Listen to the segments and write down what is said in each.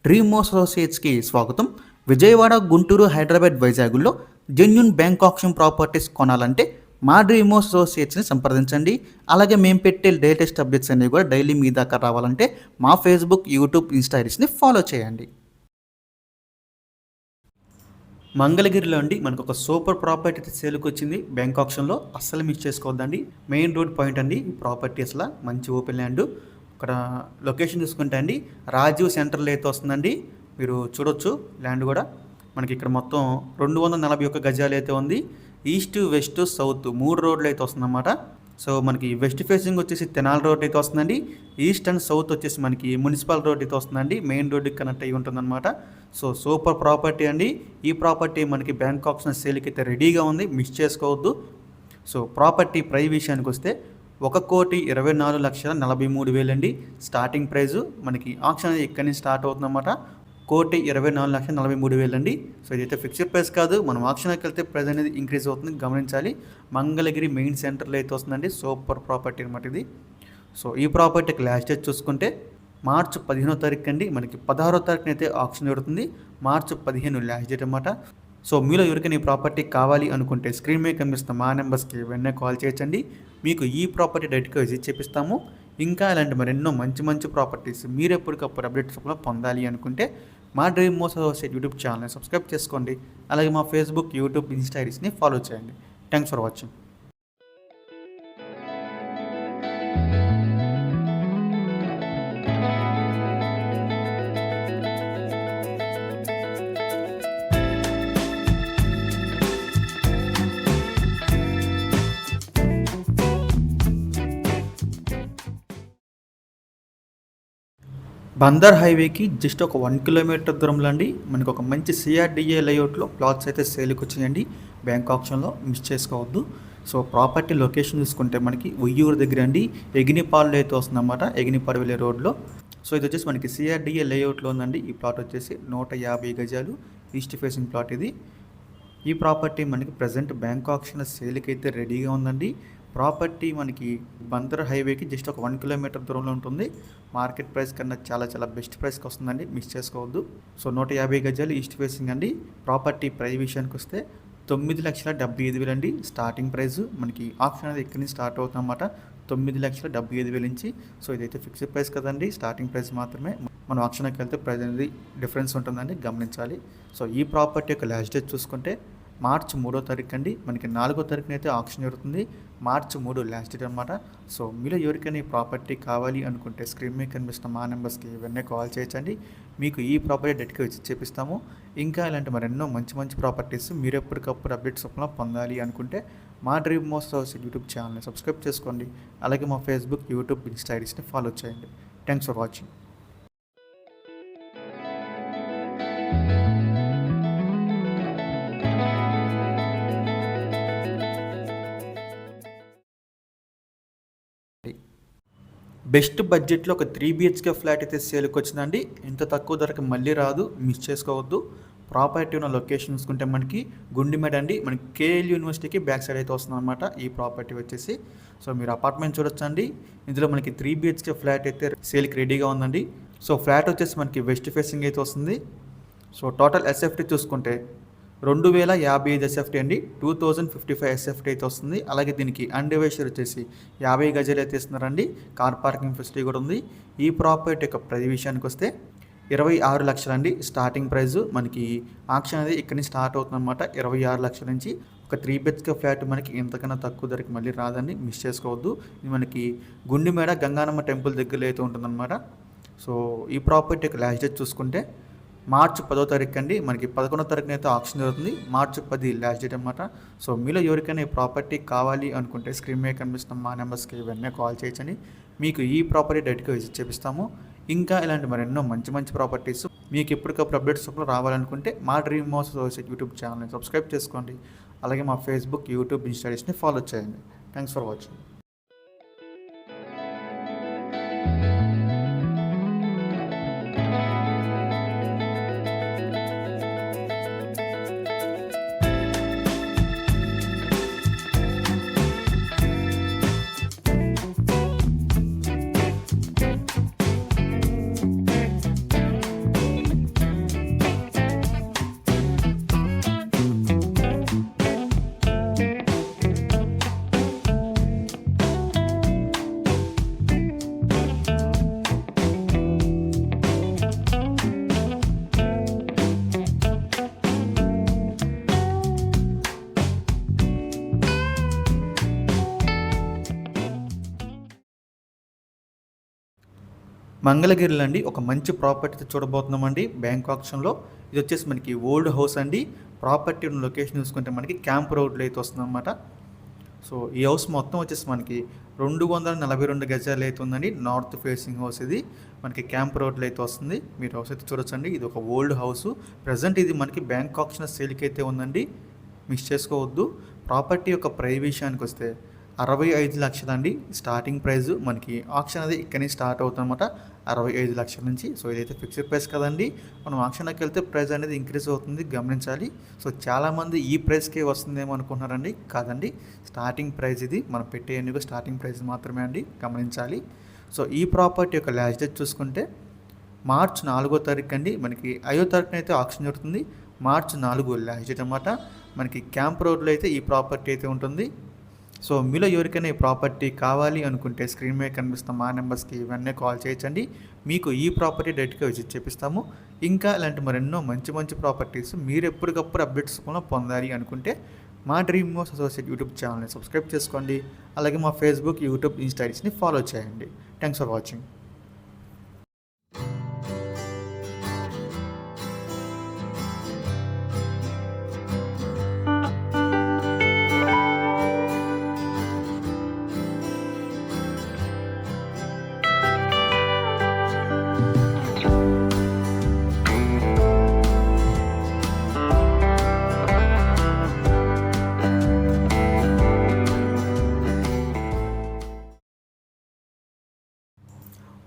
Dream అసోసియేట్స్కి స్వాగతం. విజయవాడ, గుంటూరు, హైదరాబాద్, వైజాగ్లో genuine bank option properties కొనాలంటే మా డ్రీమ్ అసోసియేట్స్ని సంప్రదించండి. అలాగే మేము పెట్టే లేటెస్ట్ అప్డేట్స్ అన్నీ కూడా డైలీ మీ దాకా రావాలంటే మా ఫేస్బుక్, యూట్యూబ్, ఇన్స్టాగ్రామ్ని ఫాలో చేయండి. మంగళగిరిలో అండి మనకు ఒక సూపర్ ప్రాపర్టీ సేల్కి వచ్చింది. బ్యాంక్ ఆప్షన్లో అస్సలు మిస్ చేసుకోవద్దండి. మెయిన్ రోడ్ పాయింట్ అండి ఈ ప్రాపర్టీ. అసలు మంచి ఓపెన్ ల్యాండ్. ఇక్కడ లొకేషన్ చూసుకుంటే అండి రాజీవ్ సెంటర్లో అయితే వస్తుందండి. మీరు చూడొచ్చు ల్యాండ్ కూడా మనకి ఇక్కడ మొత్తం 241 గజాలు అయితే ఉంది. ఈస్ట్, వెస్ట్, సౌత్ 3 రోడ్లు అయితే వస్తుందన్నమాట. సో మనకి వెస్ట్ ఫేసింగ్ వచ్చేసి తెనాలి రోడ్ అయితే వస్తుందండి. ఈస్ట్ అండ్ సౌత్ వచ్చేసి మనకి మున్సిపల్ రోడ్ అయితే వస్తుందండి. మెయిన్ రోడ్కి కనెక్ట్ అయ్యి ఉంటుందన్నమాట. సో సూపర్ ప్రాపర్టీ అండి. ఈ ప్రాపర్టీ మనకి బ్యాంక్ ఆప్షన్ సేల్కి అయితే రెడీగా ఉంది, మిస్ చేసుకోవద్దు. సో ప్రాపర్టీ ప్రైస్ విషయానికి వస్తే 1,24,43,000 అండి స్టార్టింగ్ ప్రైజు. మనకి ఆప్షన్ అనేది ఇక్కడి నుంచి స్టార్ట్ అవుతుందన్నమాట. 1,24,43,000 అండి. సో ఇదైతే ఫిక్స్డ్ ప్రైస్ కాదు. మనం ఆప్షన్కి వెళ్తే ప్రైస్ అనేది ఇంక్రీజ్ అవుతుంది, గమనించాలి. మంగళగిరి మెయిన్ సెంటర్లో అయితే వస్తుందండి. సూపర్ ప్రాపర్టీ అనమాట ఇది. సో ఈ ప్రాపర్టీకి లాస్ట్ డేట్ చూసుకుంటే మార్చి 15వ తారీఖు అండి. మనకి 16వ తారీఖున అయితే ఆప్షన్ జరుగుతుంది. మార్చి 15 లాస్ట్ డేట్ అనమాట. సో మీలో ఎవరికైనా ఈ ప్రాపర్టీ కావాలి అనుకుంటే స్క్రీన్ మీద కనిపిస్తున్న మా నెంబర్స్కి వెంటనే కాల్ చేయొచ్చండి. మీకు ఈ ప్రాపర్టీ డైరెక్ట్గా విజిట్ చేపిస్తాము. ఇంకా ఇలాంటి మరెన్నో మంచి ప్రాపర్టీస్ మీరు ఎప్పటికప్పుడు అప్డేట్స్ పొందాలి అనుకుంటే మా డ్రీమ్ అసోసియేట్స్ యూట్యూబ్ ఛానల్ని సబ్స్క్రైబ్ చేసుకోండి. అలాగే మా ఫేస్బుక్, యూట్యూబ్, ఇన్స్టాగ్రామ్ని ఫాలో చేయండి. Thanks for watching. బందర్ హైవేకి జస్ట్ ఒక 1 కిలోమీటర్ దూరంలో అండి మనకు ఒక మంచి సిఆర్డిఏ లేఅవుట్లో ప్లాట్స్ అయితే సేల్కి వచ్చినాయండి. బ్యాంక్ ఆప్షన్లో మిస్ చేసుకోవద్దు. సో ప్రాపర్టీ లొకేషన్ చూసుకుంటే మనకి ఉయ్యూరు దగ్గర అండి ఎగినిపాడులో అయితే వస్తుందన్నమాట. ఎగినిపాడు వెళ్ళే రోడ్లో. సో ఇది వచ్చేసి మనకి సిఆర్డిఏ లేఅవుట్లో ఉందండి. ఈ ప్లాట్ వచ్చేసి 150 గజాలు ఈస్ట్ ఫేసింగ్ ప్లాట్ ఇది. ఈ ప్రాపర్టీ మనకి ప్రజెంట్ బ్యాంక్ ఆప్షన్ సేల్కి అయితే రెడీగా ఉందండి. ప్రాపర్టీ మనకి బందర్ హైవేకి జస్ట్ ఒక 1 కిలోమీటర్ దూరంలో ఉంటుంది. మార్కెట్ ప్రైస్ కన్నా చాలా బెస్ట్ ప్రైస్కి వస్తుందండి, మిస్ చేసుకోవద్దు. సో 150 గజాలు ఈస్ట్ ఫేసింగ్ అండి. ప్రాపర్టీ ప్రైస్ విషయానికి వస్తే 9,75,000 అండి స్టార్టింగ్ ప్రైస్. మనకి ఆప్షన్ అనేది ఇక్కడి నుంచి స్టార్ట్ అవుతుందన్నమాట. 9,75,000 నుంచి. సో ఇదైతే ఫిక్స్డ్ ప్రైస్ కదండి, స్టార్టింగ్ ప్రైస్ మాత్రమే. మనం ఆప్షన్కి వెళ్తే ప్రైస్ అనేది డిఫరెన్స్ ఉంటుందండి, గమనించాలి. సో ఈ ప్రాపర్టీ యొక్క లాస్ట్ డేట్ చూసుకుంటే మార్చి 3వ తారీఖు అండి. మనకి 4వ తారీఖున అయితే ఆప్షన్ జరుగుతుంది. మార్చి 3 లాస్ట్ డేట్ అనమాట. సో మీరు ఎవరికైనా ఈ ప్రాపర్టీ కావాలి అనుకుంటే స్క్రీన్ మీద కనిపిస్తున్న మా నెంబర్స్కి వెంటనే కాల్ చేయొచ్చండి. మీకు ఈ ప్రాపర్టీ డెట్కి వచ్చి చేపిస్తాము. ఇంకా ఇలాంటి మరెన్నో మంచి ప్రాపర్టీస్ మీరు ఎప్పటికప్పుడు అప్డేట్స్ పొందాలి అనుకుంటే మా డ్రీమ్ అసోసియేట్స్ యూట్యూబ్ ఛానల్ని సబ్స్క్రైబ్ చేసుకోండి. అలాగే మా ఫేస్బుక్, యూట్యూబ్, ఇన్స్టాగ్రామ్ని ఫాలో చేయండి. Thanks for watching. బెస్ట్ బడ్జెట్లో ఒక 3 BHK ఫ్లాట్ అయితే సేల్కి వచ్చిందండి. ఇంత తక్కువ ధరకు మళ్ళీ రాదు, మిస్ చేసుకోవద్దు. ప్రాపర్టీ ఉన్న లొకేషన్ చూసుకుంటే మనకి గుండిమెడ అండి. మనకి కేఎల్ యూనివర్సిటీకి బ్యాక్ సైడ్ అయితే వస్తుంది అనమాట ఈ ప్రాపర్టీ వచ్చేసి. సో మీరు అపార్ట్మెంట్ చూడొచ్చండి. ఇందులో మనకి 3 BHK ఫ్లాట్ అయితే సేల్కి రెడీగా ఉందండి. సో ఫ్లాట్ వచ్చేసి మనకి వెస్ట్ ఫేసింగ్ అయితే వస్తుంది. సో టోటల్ ఎస్ఎఫ్టీ చూసుకుంటే 2,055 ఎస్ఎఫ్టీ అండి. 2,055 ఎస్ఎఫ్టీ అయితే వస్తుంది. అలాగే దీనికి అన్డివైజర్ వచ్చేసి 50 గజాలు అయితే ఇస్తున్నారండి. కార్ పార్కింగ్ ఫెసిలిటీ కూడా ఉంది. ఈ ప్రాపర్టీ యొక్క ప్రైస్ విషయానికి వస్తే 26 లక్షలు అండి స్టార్టింగ్ ప్రైజు. మనకి ఆక్షన్ అనేది ఇక్కడి నుంచి స్టార్ట్ అవుతుందన్నమాట. 26 లక్షల నుంచి ఒక 3 BHK ఫ్లాట్ మనకి ఇంతకన్నా తక్కువ ధరకి మళ్ళీ రాదండి, మిస్ చేసుకోవద్దు. ఇది మనకి గుండిమేడ గంగానమ్మ టెంపుల్ దగ్గరలో అయితే ఉంటుందన్నమాట. సో ఈ ప్రాపర్టీ యొక్క లాస్ట్ డేట్ చూసుకుంటే మార్చి 10వ తారీఖు అండి. మనకి 11వ తారీఖున అయితే ఆప్షన్ జరుగుతుంది. మార్చి 10 లాస్ట్ డేట్ అనమాట. సో మీలో ఎవరికైనా ఈ ప్రాపర్టీ కావాలి అనుకుంటే స్క్రీన్ మీద కనిపిస్తున్న మా నెంబర్స్కి వెంటనే కాల్ చేయొచ్చండి. మీకు ఈ ప్రాపర్టీ డైరెక్ట్గా విజిట్ చేపిస్తాము. ఇంకా ఇలాంటి మరెన్నో మంచి ప్రాపర్టీస్ మీకు ఎప్పటికప్పుడు అప్డేట్స్ రావాలనుకుంటే మా డ్రీమ్ అసోసియేట్స్ యూట్యూబ్ ఛానల్ని సబ్స్క్రైబ్ చేసుకోండి. అలాగే మా ఫేస్బుక్, యూట్యూబ్, ఇన్స్టాగ్రామ్ని ఫాలో చేయండి. Thanks for watching. మంగళగిరిలో అండి ఒక మంచి ప్రాపర్టీ చూడబోతున్నామండి బ్యాంక్ ఆప్షన్లో. ఇది వచ్చేసి మనకి ఓల్డ్ హౌస్ అండి. ప్రాపర్టీ ఉన్న లొకేషన్ చూసుకుంటే మనకి క్యాంప్ రోడ్లో అయితే వస్తుందన్నమాట. సో ఈ హౌస్ మొత్తం వచ్చేసి మనకి 242 గజాలు అయితే ఉందండి. నార్త్ ఫేసింగ్ హౌస్ ఇది. మనకి క్యాంప్ రోడ్లో అయితే వస్తుంది. మీరు హౌస్ అయితే చూడొచ్చండి. ఇది ఒక ఓల్డ్ హౌస్. ప్రజెంట్ ఇది మనకి బ్యాంక్ ఆప్షన్ సేల్కి అయితే ఉందండి. మిస్ చేసుకోవద్దు. ప్రాపర్టీ యొక్క ప్రైస్ విషయానికి వస్తే 65 లక్షలు అండి స్టార్టింగ్ ప్రైస్. మనకి ఆప్షన్ అది ఇక్కడి నుంచి స్టార్ట్ అవుతుందన్నమాట, 65 లక్షల నుంచి. సో ఇదైతే ఫిక్స్డ్ ప్రైస్ కదండి. మనం ఆప్షన్లోకి వెళ్తే ప్రైస్ అనేది ఇంక్రీజ్ అవుతుంది, గమనించాలి. సో చాలామంది ఈ ప్రైస్కే వస్తుందేమో అనుకుంటున్నారండి. కాదండి, స్టార్టింగ్ ప్రైస్ ఇది. మనం పెట్టే ఎన్నికో స్టార్టింగ్ ప్రైస్ మాత్రమే అండి, గమనించాలి. సో ఈ ప్రాపర్టీ యొక్క లాస్ట్ డేట్ చూసుకుంటే మార్చ్ 4వ తారీఖు అండి. మనకి 5వ తారీఖున అయితే ఆప్షన్ జరుగుతుంది. మార్చ్ 4 లాస్ట్ డేట్ అన్నమాట. మనకి క్యాంప్ రోడ్లో అయితే ఈ ప్రాపర్టీ అయితే ఉంటుంది. సో మీలో ఎవరికైనా ఈ ప్రాపర్టీ కావాలి అనుకుంటే స్క్రీన్ మీద కనిపిస్తున్న మా నెంబర్స్కి ఇవన్నీ కాల్ చేయొచ్చండి. మీకు ఈ ప్రాపర్టీ డైరెక్ట్గా విజిట్ చేపిస్తాము. ఇంకా ఇలాంటి మరెన్నో మంచి మంచి ప్రాపర్టీస్ మీరు ఎప్పటికప్పుడు అప్డేట్స్ పొందాలి అనుకుంటే మా డ్రీమ్ హౌస్ అసోసియేట్ యూట్యూబ్ ఛానల్ని సబ్స్క్రైబ్ చేసుకోండి. అలాగే మా ఫేస్బుక్, యూట్యూబ్, ఇన్స్టాగ్రామ్ని ఫాలో చేయండి. Thanks for watching.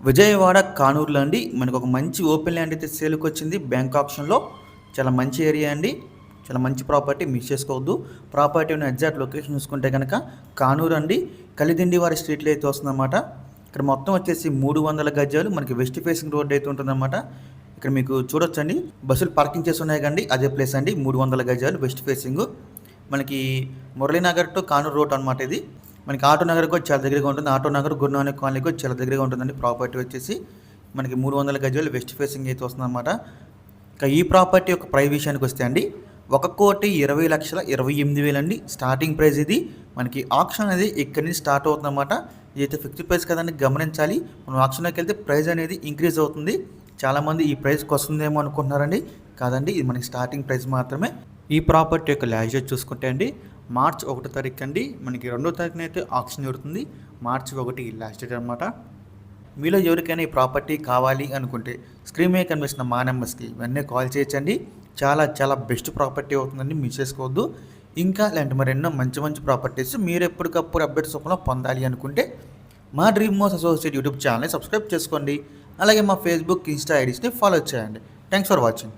విజయవాడ కానూరులో అండి మనకు ఒక మంచి ఓపెన్ ల్యాండ్ అయితే సేల్కి వచ్చింది బ్యాంక్ ఆప్షన్లో. చాలా మంచి ఏరియా అండి, చాలా మంచి ప్రాపర్టీ, మిస్ చేసుకోవద్దు. ప్రాపర్టీ ఉన్న ఎగ్జాక్ట్ లొకేషన్ చూసుకుంటే కనుక కానూరు అండి, కలిదిండి వారి స్ట్రీట్లో అయితే వస్తుందన్నమాట. ఇక్కడ మొత్తం వచ్చేసి 300 గజాలు మనకి వెస్ట్ ఫేసింగ్ రోడ్ అయితే ఉంటుందన్నమాట. ఇక్కడ మీకు చూడొచ్చండి, బస్సులు పార్కింగ్ చేసి ఉన్నాయి కండి, అదే ప్లేస్ అండి. 300 గజాలు వెస్ట్ ఫేసింగ్. మనకి మురళీనగర్ టు కానూరు రోడ్ అనమాట ఇది. మనకి ఆటో నగర్కి వచ్చి చాలా దగ్గరగా ఉంటుంది. ఆటో నగర్, గురునానక్ కాలనీకి వచ్చి చాలా దగ్గరగా ఉంటుందండి. ప్రాపర్టీ వచ్చేసి మనకి 300 గజాలు వెస్ట్ ఫేసింగ్ అయితే వస్తుందన్నమాట. ఇక ఈ ప్రాపర్టీ యొక్క ప్రైస్ విషయానికి వస్తే అండి 1,20,28,000 అండి స్టార్టింగ్ ప్రైస్ ఇది. మనకి ఆప్షన్ అనేది ఇక్కడి నుంచి స్టార్ట్ అవుతుందన్నమాట. ఇదైతే ఫిక్స్డ్ ప్రైస్ కదండి, గమనించాలి. మనం ఆప్షన్లోకి వెళ్తే ప్రైస్ అనేది ఇంక్రీజ్ అవుతుంది. చాలామంది ఈ ప్రైస్కి వస్తుందేమో అనుకుంటున్నారండి. కాదండి, ఇది మనకి స్టార్టింగ్ ప్రైస్ మాత్రమే. ఈ ప్రాపర్టీ యొక్క లాస్ట్ డేట్ చూసుకుంటే అండి మార్చ్ 1వ తారీఖు అండి. మనకి 2వ తారీఖున అయితే ఆప్షన్ జరుగుతుంది. మార్చి 1 లాస్ట్ డేట్ అనమాట. మీలో ఎవరికైనా ఈ ప్రాపర్టీ కావాలి అనుకుంటే స్క్రీన్ మీద కనిపిస్తున్న మా నెంబర్స్కి ఇవన్నీ కాల్ చేయొచ్చండి. చాలా చాలా బెస్ట్ ప్రాపర్టీ అవుతుందండి, మిస్ చేసుకోవద్దు. ఇంకా ఇలాంటి మరెన్నో మంచి మంచి ప్రాపర్టీస్ మీరు ఎప్పటికప్పుడు అప్డేట్స్ రూపంలో పొందాలి అనుకుంటే మా డ్రీమ్ హౌస్ అసోసియేట్ యూట్యూబ్ ఛానల్ని సబ్స్క్రైబ్ చేసుకోండి. అలాగే మా ఫేస్బుక్, ఇన్స్టా ఐడీస్ని ఫాలో చేయండి. Thanks for watching.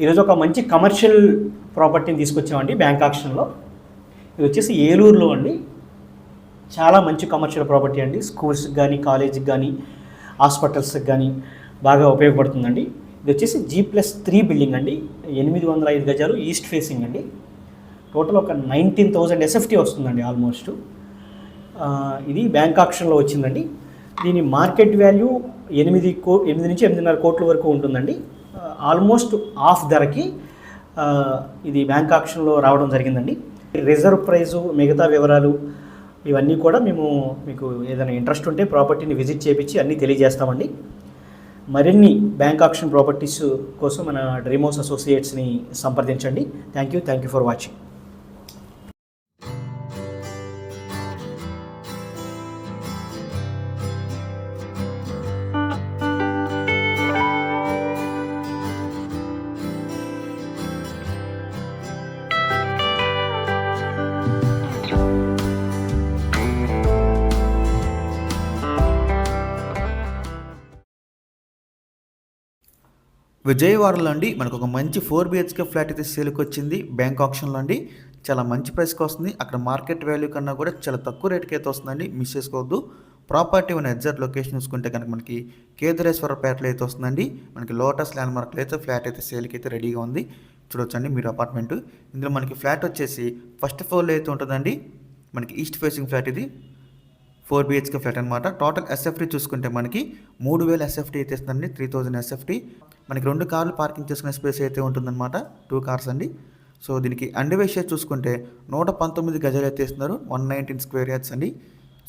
ఈరోజు ఒక మంచి కమర్షియల్ ప్రాపర్టీని తీసుకొచ్చామండి బ్యాంక్ ఆప్షన్లో. ఇది వచ్చేసి ఏలూరులో అండి. చాలా మంచి కమర్షియల్ ప్రాపర్టీ అండి. స్కూల్స్కి కానీ, కాలేజీకి కానీ, హాస్పిటల్స్కి కానీ బాగా ఉపయోగపడుతుందండి. ఇది వచ్చేసి G+3 బిల్డింగ్ అండి. 805 గజాలు ఈస్ట్ ఫేసింగ్ అండి. టోటల్ ఒక 19,000 SFT వస్తుందండి ఆల్మోస్ట్. ఇది బ్యాంక్ ఆప్షన్లో వచ్చిందండి. దీని మార్కెట్ వాల్యూ 8 నుంచి 8.5 కోట్ల వరకు ఉంటుందండి. ఆల్మోస్ట్ ఆఫ్ ధరకి ఇది బ్యాంక్ ఆప్షన్లో రావడం జరిగిందండి. రిజర్వ్ ప్రైజు, మిగతా వివరాలు ఇవన్నీ కూడా మేము మీకు ఏదైనా ఇంట్రెస్ట్ ఉంటే ప్రాపర్టీని విజిట్ చేయించి అన్నీ తెలియజేస్తామండి. మరిన్ని బ్యాంక్ ఆప్షన్ ప్రాపర్టీస్ కోసం మన డ్రీమ్ హౌస్ అసోసియేట్స్ని సంప్రదించండి. Thank you for watching. విజయవాడలో అండి మనకు ఒక మంచి 4 BHK ఫ్లాట్ అయితే సేల్కి వచ్చింది బ్యాంక్ ఆప్షన్లో అండి. చాలా మంచి ప్రైస్కి వస్తుంది. అక్కడ మార్కెట్ వాల్యూ కన్నా కూడా చాలా తక్కువ రేట్కి అయితే వస్తుందండి, మిస్ చేసుకోవద్దు. ప్రాపర్టీ ఉన్న ఎగ్జాక్ట్ లొకేషన్ చూసుకుంటే కనుక మనకి కేదారేశ్వరపేటలో అయితే వస్తుందండి. మనకి లోటస్ ల్యాండ్ మార్క్లో అయితే ఫ్లాట్ అయితే సేల్కి అయితే రెడీగా ఉంది. చూడొచ్చండి మీరు అపార్ట్మెంట్. ఇందులో మనకి ఫ్లాట్ వచ్చేసి ఫస్ట్ ఫ్లోర్లో అయితే ఉంటుందండి. మనకి ఈస్ట్ ఫేసింగ్ ఫ్లాట్ ఇది 4 బిహెచ్కే ఫ్లాట్ అనమాట. టోటల్ ఎస్ఎఫ్టీ చూసుకుంటే మనకి 3000 ఎస్ఎఫ్టీ అయితే ఇస్తుందండి. 3000 ఎస్ఎఫ్టీ. మనకి 2 కార్లు పార్కింగ్ చేసుకునే స్పేస్ అయితే ఉంటుందన్నమాట. 2 కార్స్ అండి. సో దీనికి అండర్వే షేర్ చూసుకుంటే 119 గజాలు అయితే ఇస్తున్నారు. 119 స్క్వేర్ యార్డ్స్ అండి.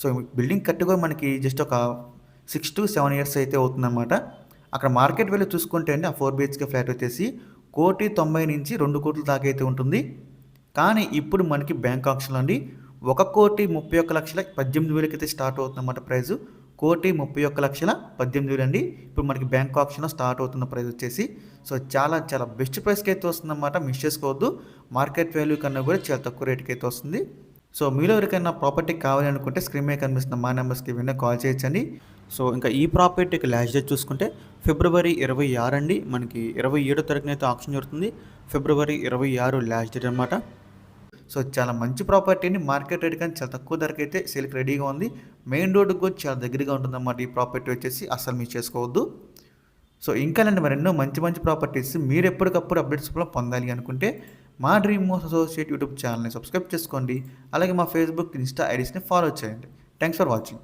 సో బిల్డింగ్ కట్టి కూడా మనకి జస్ట్ ఒక 6 to 7 ఇయర్స్ అయితే అవుతుందన్నమాట. అక్కడ మార్కెట్ వాల్యూ చూసుకుంటే అండి ఆ 4 బిహెచ్కే ఫ్లాట్ వచ్చేసి 1,90,00,000 నుంచి 2 కోట్ల దాకా అయితే ఉంటుంది. కానీ ఇప్పుడు మనకి బ్యాంక్ ఆప్షన్లో అండి 1,31,18,000 అయితే స్టార్ట్ అవుతుందన్నమాట ప్రైస్. 1,31,18,000 అండి ఇప్పుడు మనకి బ్యాంక్ ఆప్షన్లో స్టార్ట్ అవుతున్న ప్రైస్ వచ్చేసి. సో చాలా చాలా బెస్ట్ ప్రైస్కి అయితే వస్తుందన్నమాట. మిస్ చేసుకోవద్దు. మార్కెట్ వాల్యూ కన్నా కూడా చాలా తక్కువ రేట్కి అయితే వస్తుంది. సో మీలో ఎవరికైనా ప్రాపర్టీ కావాలి అనుకుంటే స్క్రీన్ మీద కనిపిస్తున్న మా నెంబర్స్కి వెంటనే కాల్ చేయొచ్చండి. సో ఇంకా ఈ ప్రాపర్టీకి లాస్ట్ డేట్ చూసుకుంటే ఫిబ్రవరి 26 అండి. మనకి 27వ తారీఖున అయితే ఆప్షన్ జరుగుతుంది. ఫిబ్రవరి 26 లాస్ట్ డేట్ అనమాట. సో చాలా మంచి ప్రాపర్టీని మార్కెట్ రేట్ కానీ చాలా తక్కువ ధరకి అయితే సేల్కి రెడీగా ఉంది. మెయిన్ రోడ్డుకు కూడా చాలా దగ్గరగా ఉంటుందన్నమాట ఈ ప్రాపర్టీ వచ్చేసి. అస్సలు మిస్ చేసుకోవద్దు. సో ఇంకా మరి ఎన్నో మంచి మంచి ప్రాపర్టీస్ మీరు ఎప్పటికప్పుడు అప్డేట్స్ పొందాలి అనుకుంటే మా డ్రీమ్ హౌస్ అసోసియేట్ యూట్యూబ్ ఛానల్ని సబ్స్క్రైబ్ చేసుకోండి. అలాగే మా ఫేస్బుక్, ఇన్స్టా ఐడీస్ని ఫాలో చేయండి. Thanks for watching.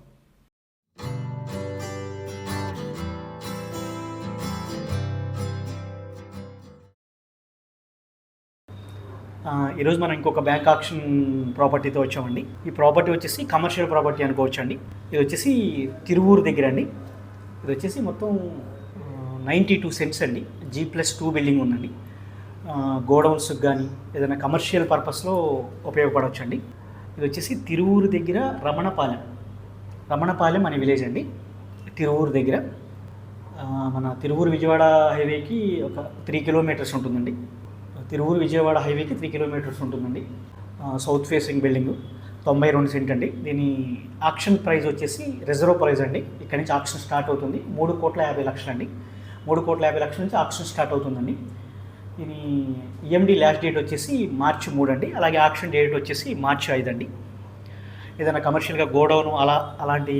ఈరోజు మనం ఇంకొక బ్యాంక్ ఆప్షన్ ప్రాపర్టీతో వచ్చామండి. ఈ ప్రాపర్టీ వచ్చేసి కమర్షియల్ ప్రాపర్టీ అనుకోవచ్చు అండి. ఇది వచ్చేసి తిరువూరు దగ్గర అండి. ఇది వచ్చేసి మొత్తం 92 సెంట్స్ అండి. G+2 బిల్డింగ్ ఉందండి. గోడౌన్స్కి కానీ ఏదైనా కమర్షియల్ పర్పస్లో ఉపయోగపడవచ్చు అండి. ఇది వచ్చేసి తిరువూరు దగ్గర రమణపాలెం అనే విలేజ్ అండి. తిరువూరు దగ్గర మన తిరువూరు విజయవాడ హైవేకి ఒక 3 కిలోమీటర్స్ ఉంటుందండి. తిరువూరు విజయవాడ హైవేకి 3 కిలోమీటర్స్ ఉంటుందండి. సౌత్ ఫేసింగ్ బిల్డింగ్ 92 సెంట్ అండి. దీని ఆక్షన్ ప్రైస్ వచ్చేసి రిజర్వ్ ప్రైస్ అండి. ఇక్కడ నుంచి ఆక్షన్ స్టార్ట్ అవుతుంది. 3,50,00,000 అండి. 3,50,00,000 నుంచి ఆక్షన్ స్టార్ట్ అవుతుందండి. దీని ఈఎండి లాస్ట్ డేట్ వచ్చేసి మార్చి 3 అండి. అలాగే ఆక్షన్ డేట్ వచ్చేసి మార్చి 5 అండి. ఏదైనా కమర్షియల్గా గోడౌన్ అలాంటి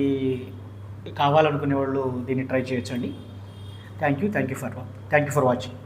కావాలనుకునే వాళ్ళు దీన్ని ట్రై చేయొచ్చు అండి. Thank you for watching.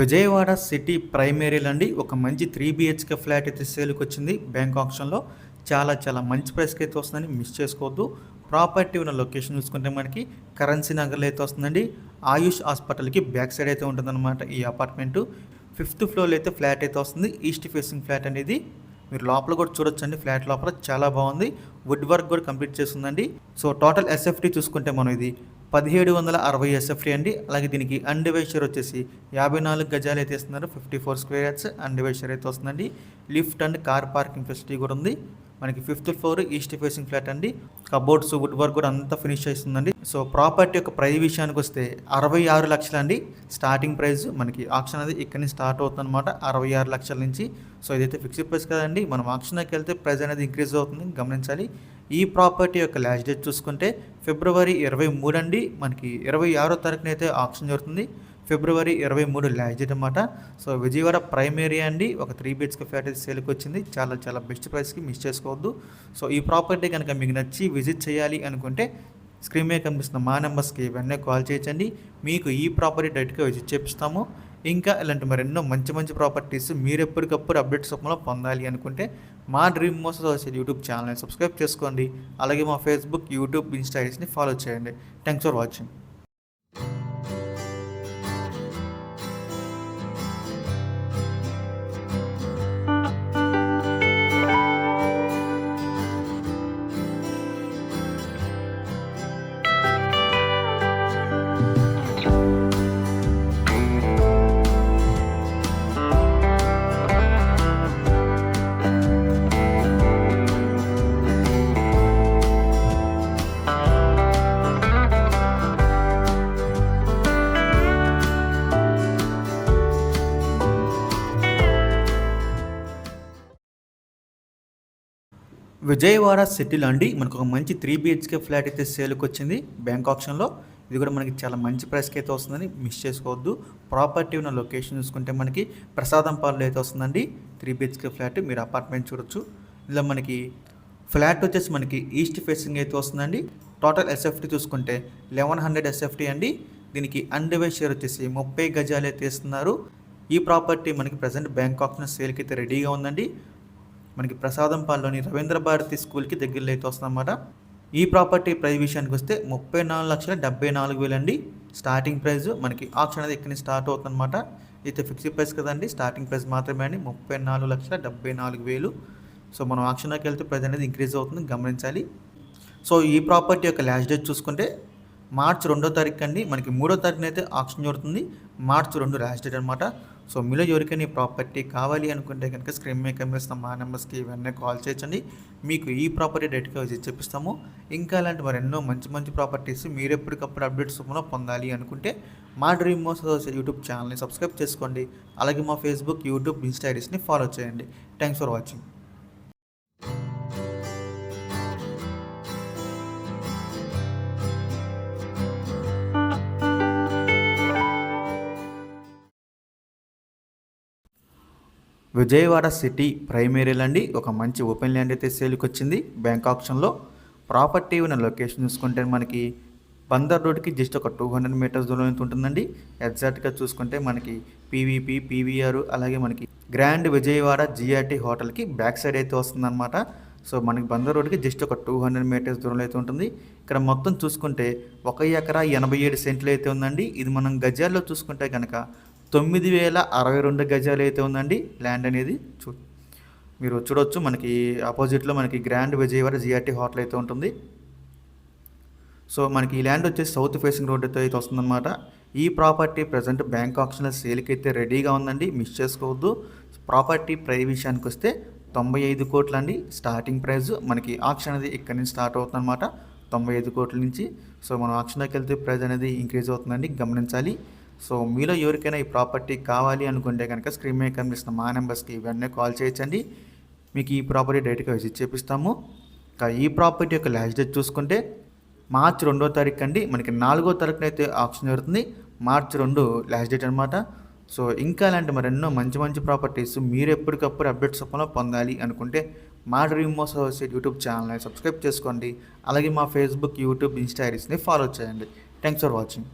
Vijayawada city ప్రైమరీలో అండి ఒక మంచి 3 బిహెచ్కే ఫ్లాట్ అయితే సేల్కి వచ్చింది బ్యాంక్ ఆప్షన్లో. చాలా చాలా మంచి ప్రైస్కి అయితే వస్తుందని మిస్ చేసుకోవద్దు. ప్రాపర్టీ ఉన్న లొకేషన్ చూసుకుంటే మనకి కరెన్సీ నగర్లో అయితే వస్తుందండి. ఆయుష్ హాస్పిటల్కి బ్యాక్ సైడ్ అయితే ఉంటుందన్నమాట ఈ అపార్ట్మెంటు. 5th ఫ్లోర్లో అయితే ఫ్లాట్ అయితే వస్తుంది. ఈస్ట్ ఫేసింగ్ ఫ్లాట్ అనేది మీరు లోపల కూడా చూడొచ్చండి. ఫ్లాట్ లోపల చాలా బాగుంది. వుడ్ వర్క్ కూడా కంప్లీట్ చేస్తుందండి. సో టోటల్ ఎస్ఎఫ్టీ చూసుకుంటే మనం ఇది 1760 ఎస్ఎఫ్టీ అండి. అలాగే దీనికి అండర్వే షేర్ వచ్చేసి 54 గజాలు అయితే ఇస్తున్నారు. 54 స్క్వేర్ యార్డ్స్ అండర్వే షేర్ అయితే వస్తుందండి. Lift and car parking facility కూడా ఉంది. మనకి 5th floor east facing flat అండి. కబోర్డ్స్, వుడ్ వర్క్ కూడా అంతా ఫినిష్ చేస్తుందండి. సో ప్రాపర్టీ యొక్క ప్రైస్ విషయానికి వస్తే 66 లక్షలు అండి స్టార్టింగ్ ప్రైస్. మనకి ఆక్షన్ అనేది ఇక్కడ నుంచి స్టార్ట్ అవుతుంది అనమాట 66 లక్షల నుంచి. సో ఇదైతే ఫిక్స్డ్ ప్రైస్ కదండి. మనం ఆక్షన్కి వెళ్తే ప్రైస్ అనేది ఇంక్రీజ్ అవుతుంది, గమనించాలి. ఈ ప్రాపర్టీ యొక్క లాస్ట్ డేట్ చూసుకుంటే ఫిబ్రవరి 23 అండి. మనకి 26వ తారీఖున అయితే ఆక్షన్ జరుగుతుంది. ఫిబ్రవరి 23 లాస్ట్ డేట్ అనమాట. సో విజయవాడ ప్రైమరీ అండి ఒక 3 బిహెచ్కే ఫ్లాట్ అయితే సేల్కి వచ్చింది. చాలా చాలా బెస్ట్ ప్రైస్కి మిస్ చేసుకోవద్దు. సో ఈ ప్రాపర్టీ కనుక మీకు నచ్చి విజిట్ చేయాలి అనుకుంటే స్క్రీన్ మీద కనిపిస్తున్న మా నెంబర్స్కి వెంటనే కాల్ చేయొచ్చండి. మీకు ఈ ప్రాపర్టీ డైరెక్ట్గా విజిట్ చేపిస్తాము. ఇంకా ఇలాంటి మరెన్నో మంచి మంచి ప్రాపర్టీస్ మీరు ఎప్పటికప్పుడు అప్డేట్స్ రూపంలో పొందాలి అనుకుంటే మా డ్రీమ్ హౌస్ అసోసియేట్ యూట్యూబ్ ఛానల్ని సబ్స్క్రైబ్ చేసుకోండి. అలాగే మా ఫేస్బుక్, యూట్యూబ్, ఇన్స్టా ఐడీస్ని ఫాలో చేయండి. Thanks for watching. విజయవాడ సిటీలో అండి మనకు ఒక మంచి 3 BHK ఫ్లాట్ అయితే సేల్కి వచ్చింది బ్యాంక్ ఆప్షన్లో. ఇది కూడా మనకి చాలా మంచి ప్రైస్కి అయితే వస్తుందని మిస్ చేసుకోవద్దు. ప్రాపర్టీ ఉన్న లొకేషన్ చూసుకుంటే మనకి ప్రసాదంపాలెంలో అయితే వస్తుందండి 3 BHK ఫ్లాట్. మీరు అపార్ట్మెంట్ చూడొచ్చు. ఇలా మనకి ఫ్లాట్ వచ్చేసి మనకి ఈస్ట్ ఫేసింగ్ అయితే వస్తుందండి. టోటల్ ఎస్ఎఫ్టీ చూసుకుంటే 1100 ఎస్ఎఫ్టీ అండి. దీనికి అన్డివైడ్ షేర్ వచ్చేసి 30 గజాలు అయితే ఇస్తున్నారు. ఈ ప్రాపర్టీ మనకి ప్రజెంట్ బ్యాంక్ ఆప్షన్ సేల్కి అయితే రెడీగా ఉందండి. మనకి ప్రసాదంపాలెంలోని రవీంద్ర భారతి స్కూల్కి దగ్గరలో అయితే వస్తుందన్నమాట. ఈ ప్రాపర్టీ ప్రైస్ విషయానికి వస్తే 34,74,000 అండి స్టార్టింగ్ ప్రైస్. మనకి ఆప్షన్ అనేది ఇక్కడ నుంచి స్టార్ట్ అవుతుందన్నమాట. అయితే ఫిక్స్డ్ ప్రైస్ కదండి, స్టార్టింగ్ ప్రైస్ మాత్రమే అండి 34,74,000. సో మనం ఆప్షన్లోకి వెళ్తే ప్రైస్ అనేది ఇంక్రీజ్ అవుతుంది, గమనించాలి. సో ఈ ప్రాపర్టీ యొక్క లాస్ట్ డేట్ చూసుకుంటే మార్చి 2వ తారీఖు అండి. మనకి 3వ తారీఖున అయితే ఆప్షన్ జరుగుతుంది. మార్చి 2 లాస్ట్ డేట్ అనమాట. సో మీలో ఎవరికైనా ఈ ప్రాపర్టీ కావాలి అనుకుంటే కనుక స్క్రీన్ మీద కనిపిస్తున్న మా నెంబర్స్కి ఇవన్నీ కాల్ చేయొచ్చండి. మీకు ఈ ప్రాపర్టీ డైరెక్ట్గా విజిట్ చేపిస్తాము. ఇంకా అలాంటి మరెన్నో మంచి మంచి ప్రాపర్టీస్ మీరు ఎప్పటికప్పుడు అప్డేట్స్ పొందాలి అనుకుంటే మా డ్రీమ్ హౌస్ యూట్యూబ్ ఛానల్ని సబ్స్క్రైబ్ చేసుకోండి. అలాగే మా ఫేస్బుక్, యూట్యూబ్, ఇన్స్టా ఐడీస్ని ఫాలో చేయండి. Thanks for watching. Vijayawada city prime ఏరియాలో అండి ఒక మంచి ఓపెన్ ల్యాండ్ అయితే సేల్కి వచ్చింది బ్యాంక్ ఆప్షన్లో. ప్రాపర్టీ ఉన్న లొకేషన్ చూసుకుంటే మనకి బందర్ రోడ్కి జస్ట్ ఒక 200 మీటర్స్ దూరం అయితే ఉంటుందండి. ఎగ్జాక్ట్గా చూసుకుంటే మనకి పీవీపీ, పీవీఆర్, అలాగే మనకి గ్రాండ్ విజయవాడ జిఆర్టీ హోటల్కి బ్యాక్ సైడ్ అయితే వస్తుందన్నమాట. సో మనకి బందర్ రోడ్కి జస్ట్ ఒక 200 మీటర్స్ దూరంలో అయితే ఉంటుంది. ఇక్కడ మొత్తం చూసుకుంటే 1 ఎకరా 87 సెంట్లు అయితే ఉందండి. ఇది మనం గజాల్లో చూసుకుంటే కనుక 9,062 గజాలు అయితే ఉందండి ల్యాండ్ అనేది. మీరు చూడొచ్చు, మనకి ఆపోజిట్లో మనకి గ్రాండ్ విజయవాడ జిఆర్టీ హోటల్ అయితే ఉంటుంది. సో మనకి ఈ ల్యాండ్ వచ్చేసి సౌత్ ఫేసింగ్ రోడ్ అయితే వస్తుందన్నమాట. ఈ ప్రాపర్టీ ప్రజెంట్ బ్యాంక్ ఆప్షన్లో సేల్కి అయితే రెడీగా ఉందండి, మిస్ చేసుకోవద్దు. ప్రాపర్టీ ప్రైస్ విషయానికి వస్తే 95 కోట్లు అండి స్టార్టింగ్ ప్రైస్. మనకి ఆప్షన్ అనేది ఇక్కడ నుంచి స్టార్ట్ అవుతుందన్నమాట, 95 కోట్ల నుంచి. సో మనం ఆప్షన్లోకి వెళ్తే ప్రైస్ అనేది ఇంక్రీజ్ అవుతుందండి, గమనించాలి. సో మీలో ఎవరికైనా ఈ ప్రాపర్టీ కావాలి అనుకుంటే కనుక స్క్రీన్ మీద కనిపిస్తున్న మా నెంబర్స్కి ఇవన్నీ కాల్ చేయొచ్చండి. మీకు ఈ ప్రాపర్టీ డైరెక్ట్గా విజిట్ చేపిస్తాము. ఇంకా ఈ ప్రాపర్టీ యొక్క లాస్ట్ డేట్ చూసుకుంటే మార్చి 2వ తారీఖు అండి. మనకి 4వ తారీఖున అయితే ఆప్షన్ జరుగుతుంది. మార్చి 2 లాస్ట్ డేట్ అనమాట. సో ఇంకా అలాంటి మరెన్నో మంచి మంచి ప్రాపర్టీస్ మీరు ఎప్పటికప్పుడు అప్డేట్స్ పొందాలి అనుకుంటే మా డ్రీమ్ హౌస్ యూట్యూబ్ ఛానల్ని సబ్స్క్రైబ్ చేసుకోండి. అలాగే మా ఫేస్బుక్, యూట్యూబ్, ఇన్స్టా ఐడీస్ని ఫాలో చేయండి. Thanks for watching.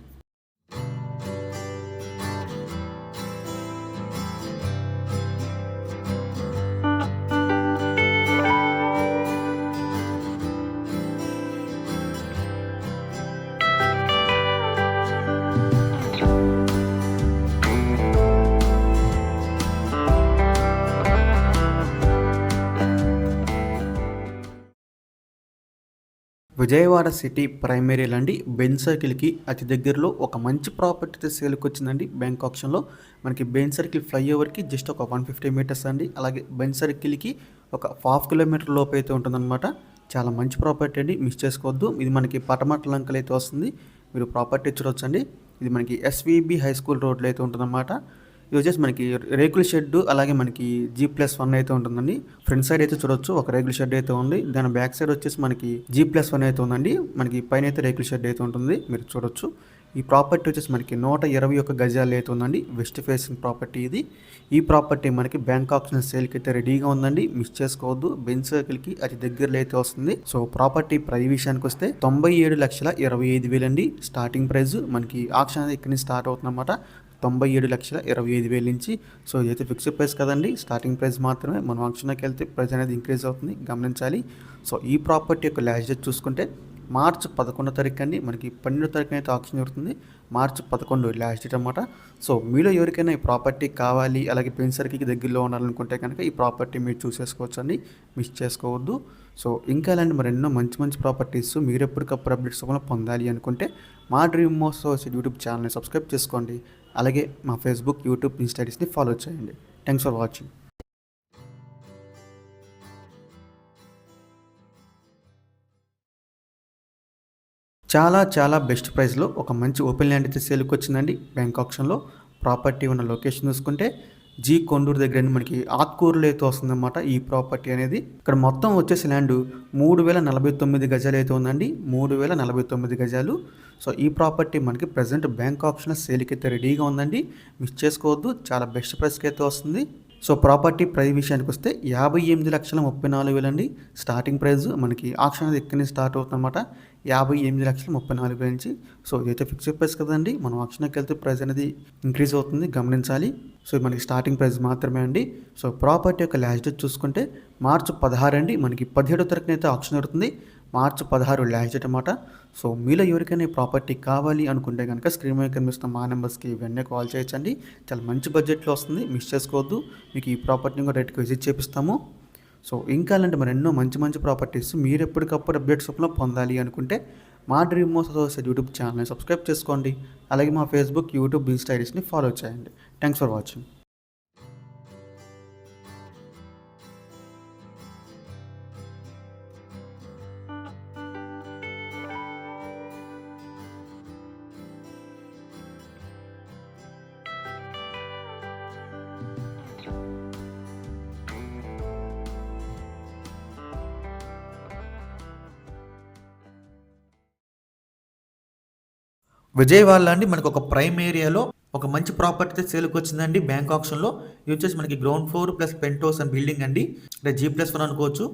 Vijayawada city ప్రైమరీలో అండి బెంజ్ సర్కిల్కి అతి దగ్గరలో ఒక మంచి ప్రాపర్టీ సేల్కి వచ్చిందండి బ్యాంక్ ఆప్షన్లో. మనకి బెంజ్ సర్కిల్ ఫ్లైఓవర్కి జస్ట్ ఒక 150 మీటర్స్ అండి. అలాగే బెంజ్ సర్కిల్కి ఒక 1/2 కిలోమీటర్ లోపు అయితే ఉంటుందన్నమాట. చాలా మంచి ప్రాపర్టీ అండి, మిస్ చేసుకోవద్దు. ఇది మనకి పటమట్ల లంకలు అయితే వస్తుంది. మీరు ప్రాపర్టీ చూడొచ్చండి. ఇది మనకి ఎస్విబి హై స్కూల్ రోడ్లో అయితే ఉంటుందన్నమాట. ఇది వచ్చేసి మనకి రేకుల షెడ్, అలాగే మనకి G+1 అయితే ఉంటుందండి. ఫ్రంట్ సైడ్ అయితే చూడొచ్చు ఒక రేకుల షెడ్ అయితే ఉంది. దాని బ్యాక్ సైడ్ వచ్చేసి మనకి G+1 అయితే ఉందండి. మనకి పైన అయితే రేకుల షెడ్ అయితే ఉంటుంది, మీరు చూడొచ్చు. ఈ ప్రాపర్టీ వచ్చేసి మనకి 121 గజాలు అయితే ఉందండి. వెస్ట్ ఫేసింగ్ ప్రాపర్టీ ఇది. ఈ ప్రాపర్టీ మనకి బ్యాంక్ ఆప్షన్ సేల్కి అయితే రెడీగా ఉందండి, మిస్ చేసుకోవద్దు. బెంజ్ సర్కిల్కి అతి దగ్గరలో అయితే వస్తుంది. సో ప్రాపర్టీ ప్రైస్ విషయానికి వస్తే 97,25,000 అండి స్టార్టింగ్ ప్రైస్. మనకి ఆప్షన్ అనేది ఇక్కడ నుంచి స్టార్ట్ అవుతుందన్నమాట, 97,25,000 నుంచి. సో ఇదైతే ఫిక్స్డ్ ప్రైస్ కదండి, స్టార్టింగ్ ప్రైస్ మాత్రమే. మనం ఆప్షన్లోకి వెళ్తే ప్రైస్ అనేది ఇంక్రీజ్ అవుతుంది, గమనించాలి. సో ఈ ప్రాపర్టీ యొక్క లాస్ట్ డేట్ చూసుకుంటే మార్చి 11వ తారీఖు అండి. మనకి 12వ తారీఖున అయితే ఆప్షన్ జరుగుతుంది. మార్చి 11 లాస్ట్ డేట్ అనమాట. సో మీలో ఎవరికైనా ఈ ప్రాపర్టీ కావాలి, అలాగే బెంజ్ సర్కిల్కి దగ్గరలో ఉండాలనుకుంటే కనుక ఈ ప్రాపర్టీ మీరు చూసేసుకోవచ్చు అండి, మిస్ చేసుకోవద్దు. సో ఇంకా ఇలాంటి మరెన్నో మంచి మంచి ప్రాపర్టీస్ మీరు ఎప్పటికప్పుడు అప్డేట్స్ పొందాలి అనుకుంటే మా డ్రీమ్ హౌస్ యూట్యూబ్ ఛానల్ని సబ్స్క్రైబ్ చేసుకోండి. అలాగే మా ఫేస్బుక్, యూట్యూబ్, ఇన్స్టా ఐడీస్ని ఫాలో చేయండి. Thanks for watching. చాలా బెస్ట్ ప్రైస్లో ఒక మంచి ఓపెన్ ల్యాండ్ అయితే సేల్కి వచ్చిందండి బ్యాంక్ ఆప్షన్లో. ప్రాపర్టీ ఉన్న లొకేషన్ చూసుకుంటే జీ కొండూరు దగ్గర మనకి ఆత్కూరులో అయితే వస్తుందన్నమాట ఈ ప్రాపర్టీ అనేది. ఇక్కడ మొత్తం వచ్చేసి ల్యాండ్ 3049 గజాలు అయితే ఉందండి. 3049 గజాలు. సో ఈ ప్రాపర్టీ మనకి ప్రజెంట్ బ్యాంక్ ఆప్షన్ సేల్కి అయితే రెడీగా ఉందండి. మిస్ చేసుకోవద్దు, చాలా బెస్ట్ ప్రైస్కి అయితే వస్తుంది. సో ప్రాపర్టీ ప్రైస్ విషయానికి వస్తే 58,34,000 అండి స్టార్టింగ్ ప్రైస్. మనకి ఆప్షన్ అనేది ఎక్కడి నుంచి స్టార్ట్ అవుతుందన్నమాట, 58,34,000 నుంచి. సో ఇదైతే ఫిక్స్డ్ ప్రైస్ కదండి, మనం ఆప్షన్కి వెళ్తే ప్రైస్ అనేది ఇంక్రీజ్ అవుతుంది, గమనించాలి. సో ఇది మనకి స్టార్టింగ్ ప్రైస్ మాత్రమే అండి. సో ప్రాపర్టీ యొక్క లాస్ట్ డేట్ చూసుకుంటే మార్చి 16 అండి. మనకి 17వ తారీఖున అయితే ఆప్షన్ అవుతుంది. మార్చి 16 లాస్ట్ డేట్ అన్నమాట. సో మీలో ఎవరికైనా ఈ ప్రాపర్టీ కావాలి అనుకుంటే కనుక స్క్రీన్ మీద కనిపిస్తున్న మా నెంబర్స్కి వెంటనే కాల్ చేయొచ్చండి. చాలా మంచి బడ్జెట్లో వస్తుంది, మిస్ చేసుకోవద్దు. మీకు ఈ ప్రాపర్టీని కూడా రేట్కి విజిట్ చేపిస్తాము. సో ఇంకా అలాంటి మరి ఎన్నో మంచి మంచి ప్రాపర్టీస్ మీరు ఎప్పటికప్పుడు అప్డేట్స్ రూపంలో పొందాలి అనుకుంటే మా డ్రీమ్ హౌస్ అసోసియేట్ యూట్యూబ్ ఛానల్ని సబ్స్క్రైబ్ చేసుకోండి. అలాగే మా ఫేస్బుక్, యూట్యూబ్, ఇన్స్టా ఐడీస్ని ఫాలో చేయండి. Thanks for watching. విజయవాడలో అండి మనకు ఒక ప్రైమ్ ఏరియాలో ఒక మంచి ప్రాపర్టీ అయితే సేల్కి వచ్చిందండి బ్యాంక్ ఆప్షన్లో. ఇది వచ్చేసి మనకి ground floor plus penthouse and building అండి, అంటే G+1 అనుకోవచ్చు.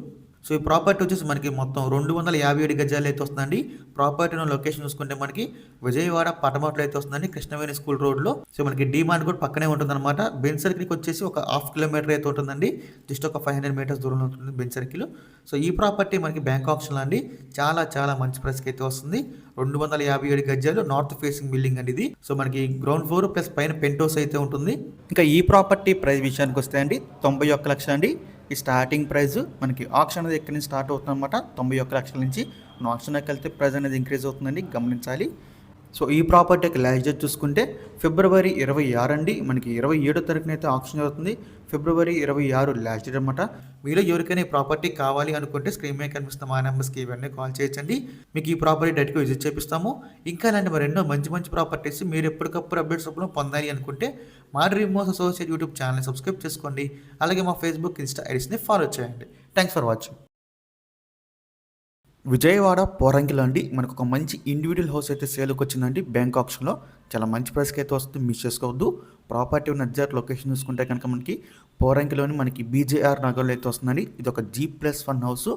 సో ఈ ప్రాపర్టీ వచ్చేసి మనకి మొత్తం 257 గజాలు అయితే వస్తుందండి. ప్రాపర్టీ లొకేషన్ చూసుకుంటే మనకి విజయవాడ పటమట్లో అయితే వస్తుందండి, కృష్ణవేణి స్కూల్ రోడ్లో. సో మనకి డిమార్ట్ కూడా పక్కనే ఉంటుంది అనమాట. బెంచ్ సర్కిల్కి వచ్చేసి ఒక 1/2 కిలోమీటర్ అయితే ఉంటుందండి, జస్ట్ ఒక 500 మీటర్స్ దూరంలో ఉంటుంది బెంచ్ సర్కిల్. సో ఈ ప్రాపర్టీ మనకి బ్యాంక్ ఆప్షన్లో అండి చాలా చాలా మంచి ప్రైస్కి అయితే వస్తుంది. 257 గజాలు నార్త్ ఫేసింగ్ బిల్డింగ్ అండి ఇది. సో మనకి గ్రౌండ్ ఫ్లోర్ ప్లస్ పైన పెంట్ హౌస్ అయితే ఉంటుంది. ఇంకా ఈ ప్రాపర్టీ ప్రైస్ విషయానికి వస్తే అండి 91 లక్షలు అండి ఈ స్టార్టింగ్ ప్రైస్. మనకి ఆప్షన్ అనేది ఎక్కడి నుంచి స్టార్ట్ అవుతుంది అనమాట, 91 లక్షల నుంచి. మనం ఆప్షన్కి వెళ్తే ప్రైస్ అనేది ఇంక్రీజ్ అవుతుందండి, గమనించాలి. సో ఈ ప్రాపర్టీకి లాస్ట్ డేట్ చూసుకుంటే ఫిబ్రవరి 26 అండి. మనకి 27వ తారీఖున అయితే ఆప్షన్ అవుతుంది. ఫిబ్రవరి 26 లాస్ట్ డేట్ అనమాట. మీలో ఎవరికైనా ఈ ప్రాపర్టీ కావాలి అనుకుంటే స్క్రీన్ మీద కనిపిస్తున్న మా నెంబర్స్కి ఇవన్నీ కాల్ చేయొచ్చండి. మీకు ఈ ప్రాపర్టీ డైరెక్ట్గా విజిట్ చేపిస్తాము. ఇంకా అలాంటి మరి ఎన్నో మంచి మంచి ప్రాపర్టీస్ మీరు ఎప్పటికప్పుడు అప్డేట్స్ రూపంలో పొందాలి అనుకుంటే మా డ్రీమ్ హౌస్ అసోసియేట్ యూట్యూబ్ ఛానల్ని సబ్స్క్రైబ్ చేసుకోండి. అలాగే మా ఫేస్బుక్, ఇన్స్టా ఐడీస్ని ఫాలో చేయండి. Thanks for watching. విజయవాడ పోరంకిలో అండి మనకు ఒక మంచి ఇండివిజువల్ హౌస్ అయితే సేల్కి వచ్చిందండి బ్యాంక్ ఆప్షన్లో. చాలా మంచి ప్రైస్కి అయితే వస్తుంది, మిస్ చేసుకోవద్దు. ప్రాపర్టీ ఉన్న ఎగ్జాక్ట్ లొకేషన్ చూసుకుంటే కనుక మనకి పోరంకిలోని మనకి BJR నగర్లో అయితే వస్తుందండి. ఇది ఒక G+1 హౌస్.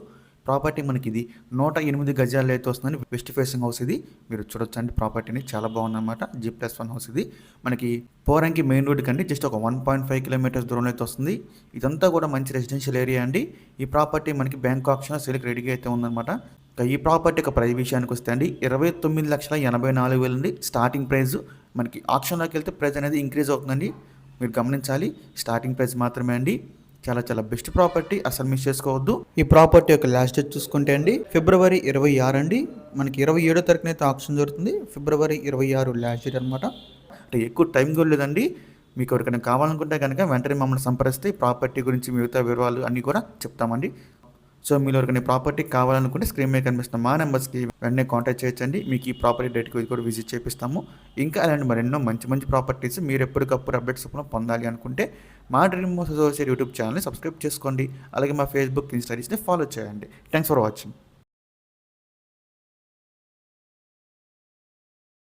ప్రాపర్టీ మనకి ఇది 108 గజాలు అయితే వస్తుందండి. వెస్ట్ ఫేసింగ్ హౌస్ ఇది, మీరు చూడొచ్చండి ప్రాపర్టీని, చాలా బాగుందన్నమాట. G+1 హౌస్ ఇది మనకి పోరంకి మెయిన్ రోడ్ కండి జస్ట్ ఒక 1.5 కిలోమీటర్స్ దూరంలో అయితే వస్తుంది. ఇదంతా కూడా మంచి రెసిడెన్షియల్ ఏరియా అండి. ఈ ప్రాపర్టీ మనకి బ్యాంక్ ఆప్షన్ సేల్కి రెడీగా అయితే ఉందన్నమాట. ఈ ప్రాపర్టీ ఒక ప్రైస్ విషయానికి వస్తే అండి 29,84,000 అండి స్టార్టింగ్ ప్రైస్. మనకి ఆప్షన్లోకి వెళ్తే ప్రైస్ అనేది ఇంక్రీజ్ అవుతుందండి, మీరు గమనించాలి. స్టార్టింగ్ ప్రైస్ మాత్రమే అండి. చాలా చాలా బెస్ట్ ప్రాపర్టీ, అసలు మిస్ చేసుకోవద్దు. ఈ ప్రాపర్టీ యొక్క లాస్ట్ డేట్ చూసుకుంటే అండి ఫిబ్రవరి 26 అండి. మనకి 27వ తారీఖున అయితే ఆప్షన్ జరుగుతుంది. ఫిబ్రవరి 26 లాస్ట్ డేట్ అనమాట. అంటే ఎక్కువ టైం కూడా లేదండి. మీకు ఎవరికైనా కావాలనుకుంటే కనుక వెంటనే మమ్మల్ని సంప్రదిస్తే ప్రాపర్టీ గురించి మిగతా వివరాలు అన్నీ కూడా చెప్తామండి. సో మీరు ఎవరికైనా ప్రాపర్టీ కావాలనుకుంటే స్క్రీన్ మీద కనిపిస్తున్న మా నెంబర్స్కి వెంటనే కాంటాక్ట్ చేయొచ్చండి. మీకు ఈ ప్రాపర్టీ డేట్కి కూడా విజిట్ చేపిస్తాము. ఇంకా అలాంటి మరెన్నో మంచి మంచి ప్రాపర్టీస్ మీరు ఎప్పటికప్పుడు అప్డేట్స్ పొందాలి అనుకుంటే మా డ్రీమ్ హౌస్ అసోసియేట్ యూట్యూబ్ ఛానల్ని సబ్స్క్రైబ్ చేసుకోండి. అలాగే మా ఫేస్బుక్, ఇన్స్టా ఐడీస్ని ఫాలో చేయండి. Thanks for watching.